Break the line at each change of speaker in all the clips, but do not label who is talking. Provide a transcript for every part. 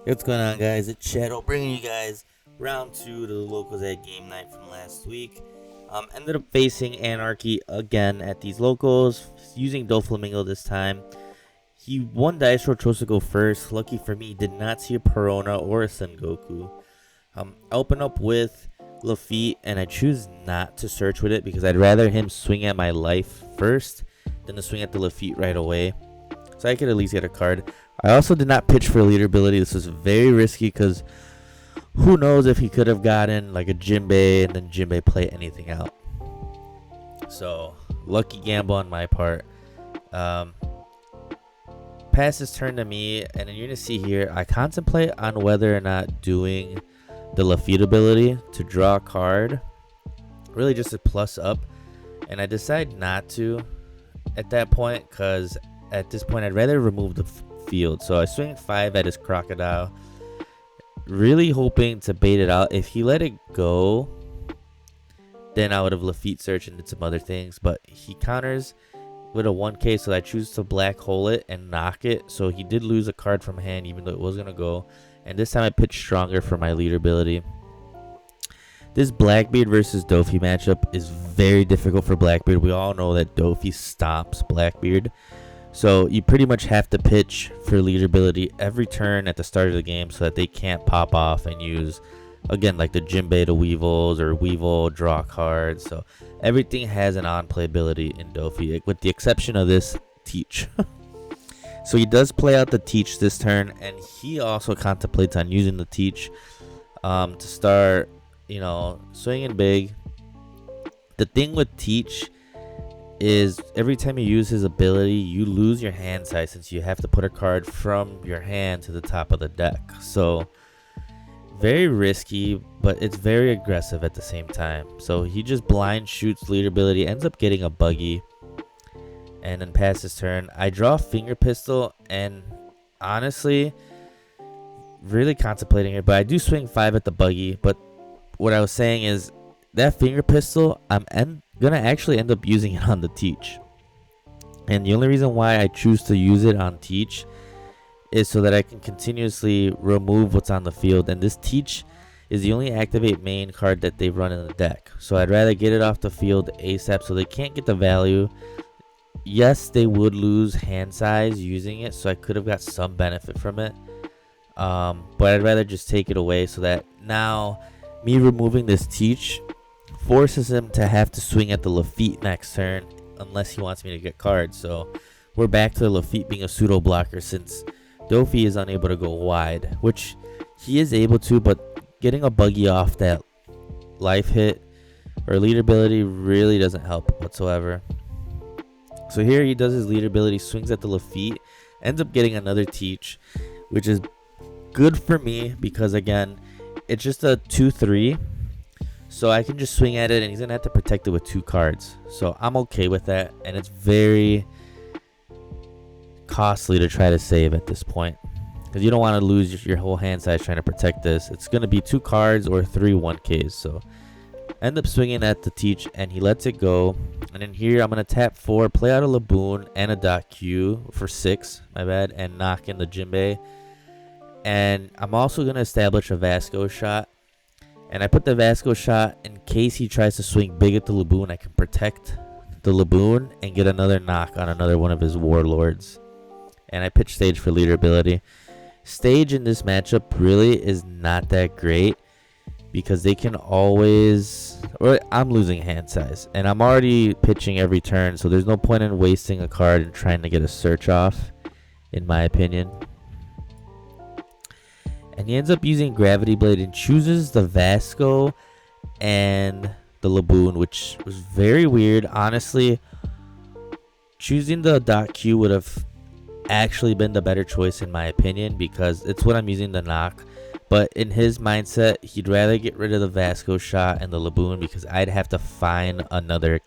What's going on, guys? It's Shadow bringing you guys round 2 to the locals at game night from last week. Ended up facing Anarchy again at these locals, using Doflamingo this time. He won dice roll, chose to go first. Lucky for me, did not see a Perona or a Son Goku. I open up with Lafitte, and I choose not to search with it because I'd rather him swing at my life first than to swing at the Lafitte right away, so I could at least get a card. I also did not pitch for leader ability. This was very risky because who knows if he could have gotten like a Jinbei and then Jinbei play anything out. So lucky gamble on my part. Pass his turn to me, and then you're gonna see here I contemplate on whether or not doing the Lafitte ability to draw a card, really just a plus up, and I decide not to at that point because at this point I'd rather remove the field. So I swing 5 at his Crocodile, really hoping to bait it out. If he let it go, then I would have Lafitte search and did some other things, but he counters with a 1k, so I choose to black hole it and knock it. So he did lose a card from hand even though it was gonna go, and this time I pitched stronger for my leader ability. This Blackbeard versus Dofi matchup is very difficult for Blackbeard. We all know that Dofi stomps Blackbeard, so you pretty much have to pitch for leader ability every turn at the start of the game so that they can't pop off and use, again, like the Jinbei to Weevils or Weevil draw cards. So everything has an on-play ability in Dofi, with the exception of this Teach. So he does play out the Teach this turn, and he also contemplates on using the Teach to start, swinging big. The thing with Teach is every time you use his ability, you lose your hand size since you have to put a card from your hand to the top of the deck. So very risky, but it's very aggressive at the same time. So he just blind shoots leader ability, ends up getting a buggy, and then passes turn. I draw finger pistol, and honestly, really contemplating it, but I do swing 5 at the buggy. But what I was saying is that finger pistol, I'm gonna actually end up using it on the Teach, and the only reason why I choose to use it on Teach is so that I can continuously remove what's on the field, and this Teach is the only activate main card that they run in the deck, so I'd rather get it off the field ASAP so they can't get the value. Yes, they would lose hand size using it, so I could have got some benefit from it, but I'd rather just take it away so that now me removing this Teach forces him to have to swing at the Lafitte next turn unless he wants me to get cards. So we're back to Lafitte being a pseudo blocker since Dofi is unable to go wide, which he is able to, but getting a buggy off that life hit or leader ability really doesn't help whatsoever. So here he does his leader ability, swings at the Lafitte, ends up getting another Teach, which is good for me because again, it's just a 2-3, so I can just swing at it and he's gonna have to protect it with 2 cards. So I'm okay with that, and it's very costly to try to save at this point because you don't want to lose your whole hand size trying to protect this. It's gonna be 2 cards or 3 1Ks. So end up swinging at the Teach, and he lets it go. And then here I'm gonna tap 4, play out a Laboon and a Dot Q for 6, my bad, and knock in the Jinbei. And I'm also gonna establish a Vasco shot, and I put the Vasco shot in case he tries to swing big at the Laboon. I can protect the Laboon and get another knock on another one of his Warlords. And I pitch Stage for leader ability. Stage in this matchup really is not that great because they can always, or I'm losing hand size and I'm already pitching every turn, so there's no point in wasting a card and trying to get a search off, in my opinion. And he ends up using Gravity Blade and chooses the Vasco and the Laboon, which was very weird. Honestly, choosing the Dot Q would have actually been the better choice in my opinion because it's what I'm using to knock. But in his mindset, he'd rather get rid of the Vasco shot and the Laboon because I'd have to find another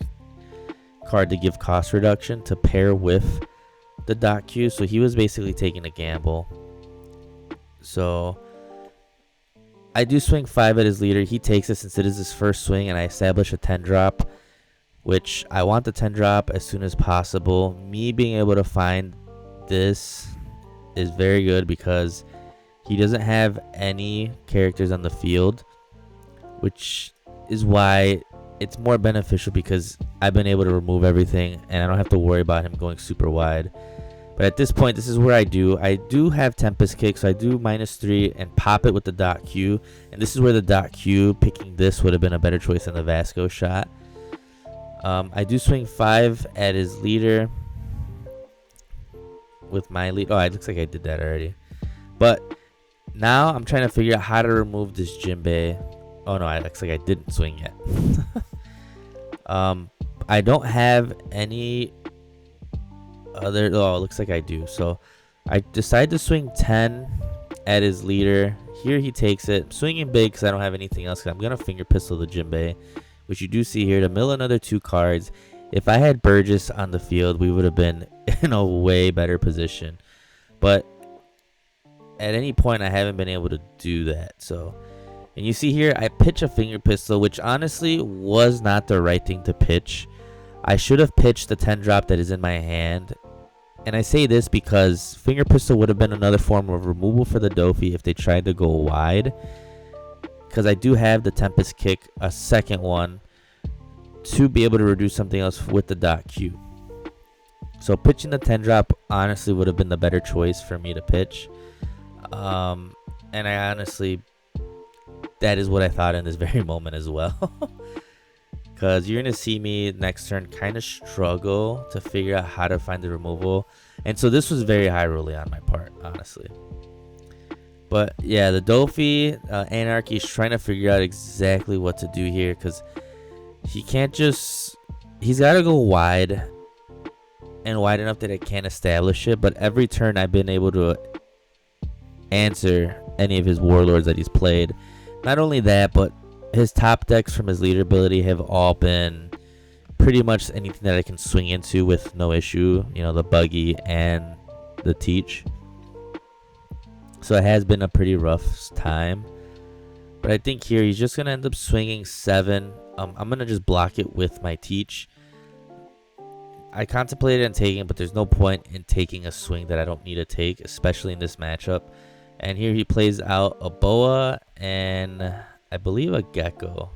card to give cost reduction to pair with the Dot Q. So he was basically taking a gamble. So I do swing 5 at his leader. He takes it since it is his first swing, and I establish a 10 drop, which I want the 10 drop as soon as possible. Me being able to find this is very good because he doesn't have any characters on the field, which is why it's more beneficial because I've been able to remove everything and I don't have to worry about him going super wide. But at this point, this is where I do have Tempest Kick, so I do -3 and pop it with the dot Q. And this is where the dot Q, picking this would have been a better choice than the Vasco shot. I do swing 5 at his leader with my lead. Oh, it looks like I did that already. But now I'm trying to figure out how to remove this Jinbei. Oh no, it looks like I didn't swing yet. I don't have any other. Oh, it looks like I do. So I decide to swing 10 at his leader. Here he takes it. I'm swinging big because I don't have anything else. I'm gonna finger pistol the Jinbei, which you do see here to mill another 2 cards. If I had Burgess on the field, we would have been in a way better position. But at any point, I haven't been able to do that. So, and you see here, I pitch a finger pistol, which honestly was not the right thing to pitch. I should have pitched the 10 drop that is in my hand. And I say this because finger pistol would have been another form of removal for the Dofi if they tried to go wide. Because I do have the Tempest Kick, a second one, to be able to reduce something else with the dot Q. So pitching the 10 drop honestly would have been the better choice for me to pitch. And I honestly, that is what I thought in this very moment as well. Because you're going to see me next turn kind of struggle to figure out how to find the removal. And so this was very high rolling on my part, honestly. But yeah, the Dofi Anarchy is trying to figure out exactly what to do here. Because he can't just, he's got to go wide. And wide enough that I can't establish it. But every turn I've been able to answer any of his warlords that he's played. Not only that, but his top decks from his leader ability have all been pretty much anything that I can swing into with no issue. You know, the Buggy and the Teach. So it has been a pretty rough time. But I think here he's just going to end up swinging 7. I'm going to just block it with my Teach. I contemplated on taking it, but there's no point in taking a swing that I don't need to take, especially in this matchup. And here he plays out a Boa and I believe a Gecko.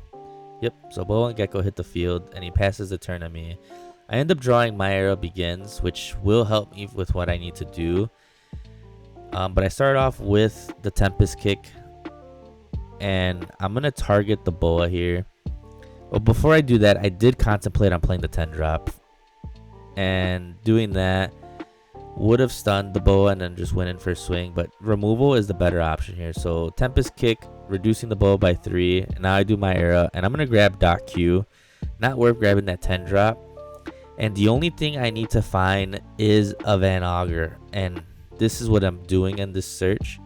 Yep, so Boa and Gecko hit the field and he passes the turn on me. I end up drawing My Era Begins, which will help me with what I need to do. But I start off with the Tempest Kick and I'm going to target the Boa here. But before I do that, I did contemplate on playing the 10 drop. And doing that would have stunned the Boa and then just went in for a swing. But removal is the better option here. So Tempest Kick, reducing the Boa by 3. And now I do My Era. And I'm going to grab dot Q. Not worth grabbing that 10 drop. And the only thing I need to find is a Van Augur. And this is what I'm doing in this search.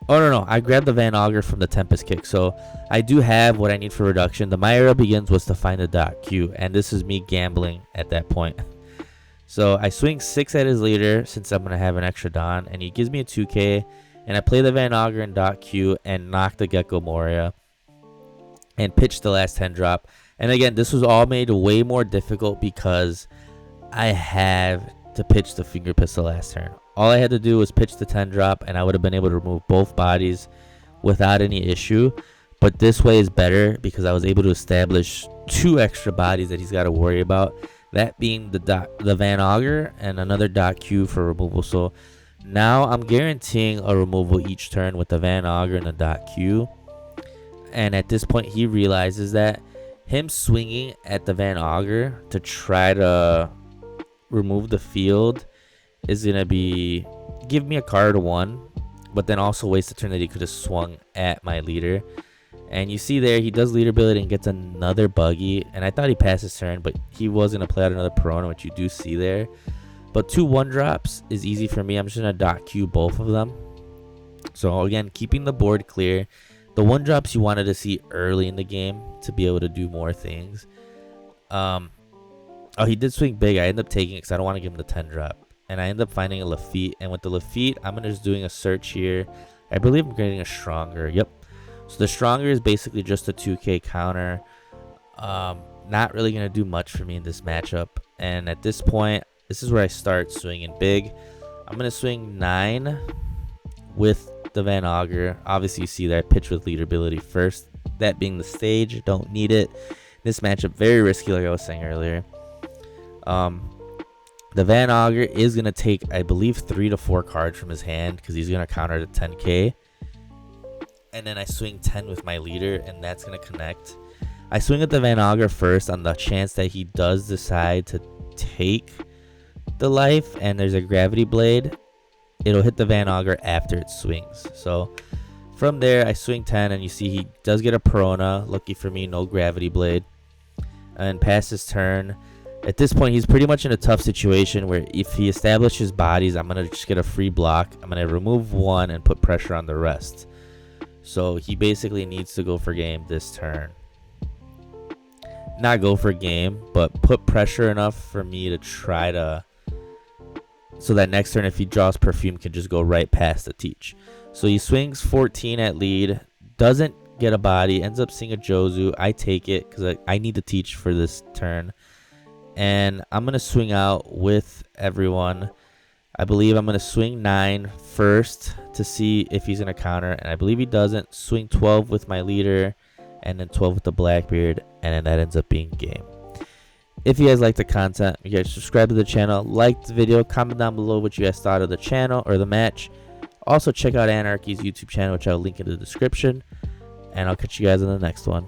Oh, no. I grabbed the Van Augur from the Tempest Kick. So I do have what I need for reduction. The My Era Begins was to find the dot Q. And this is me gambling at that point. So I swing 6 at his leader since I'm going to have an extra Don. And he gives me a 2K. And I play the Van Augur and dot Q and knock the Gecko Moria. And pitch the last 10 drop. And again, this was all made way more difficult because I have to pitch the finger pistol last turn. All I had to do was pitch the 10 drop and I would have been able to remove both bodies without any issue. But this way is better because I was able to establish 2 extra bodies that he's got to worry about. That being the Van Augur and another dot Q for removal. So now I'm guaranteeing a removal each turn with the Van Augur and the dot Q. And at this point he realizes that him swinging at the Van Augur to try to remove the field is going to be give me a card 1, but then also waste the turn that he could have swung at my leader. And you see there, he does leader ability and gets another Buggy. And I thought he passed his turn, but he was going to play out another Perona, which you do see there. But 2 1-drops is easy for me. I'm just going to dot Q both of them. So again, keeping the board clear. The 1-drops you wanted to see early in the game to be able to do more things. Oh, he did swing big. I ended up taking it because I don't want to give him the 10 drop. And I end up finding a Lafitte. And with the Lafitte, I'm just doing a search here. I believe I'm getting a Stronger. Yep. So the Stronger is basically just a 2K counter. Not really going to do much for me in this matchup. And at this point, this is where I start swinging big. I'm going to swing 9 with the Van Augur. Obviously, you see that I pitch with lead ability first. That being the stage, don't need it. This matchup, very risky, like I was saying earlier. The Van Augur is going to take, I believe, 3 to 4 cards from his hand because he's going to counter the 10k. And then I swing 10 with my leader, and that's going to connect. I swing at the Van Augur first on the chance that he does decide to take the life, and there's a gravity blade. It'll hit the Van Augur after it swings. So from there, I swing 10, and you see he does get a Perona. Lucky for me, no gravity blade. And pass his turn. At this point, he's pretty much in a tough situation where if he establishes bodies, I'm going to just get a free block. I'm going to remove 1 and put pressure on the rest. So he basically needs to go for game this turn. Not go for game, but put pressure enough for me to try to... So that next turn, if he draws Perfume, can just go right past the Teach. So he swings 14 at lead. Doesn't get a body. Ends up seeing a Jozu. I take it because I need to Teach for this turn. And I'm going to swing out with everyone. I believe I'm going to swing 9 first to see if he's going to counter. And I believe he doesn't. Swing 12 with my leader. And then 12 with the Blackbeard. And then that ends up being game. If you guys like the content, you guys subscribe to the channel. Like the video. Comment down below what you guys thought of the channel or the match. Also check out Anarchy's YouTube channel, which I'll link in the description. And I'll catch you guys in the next one.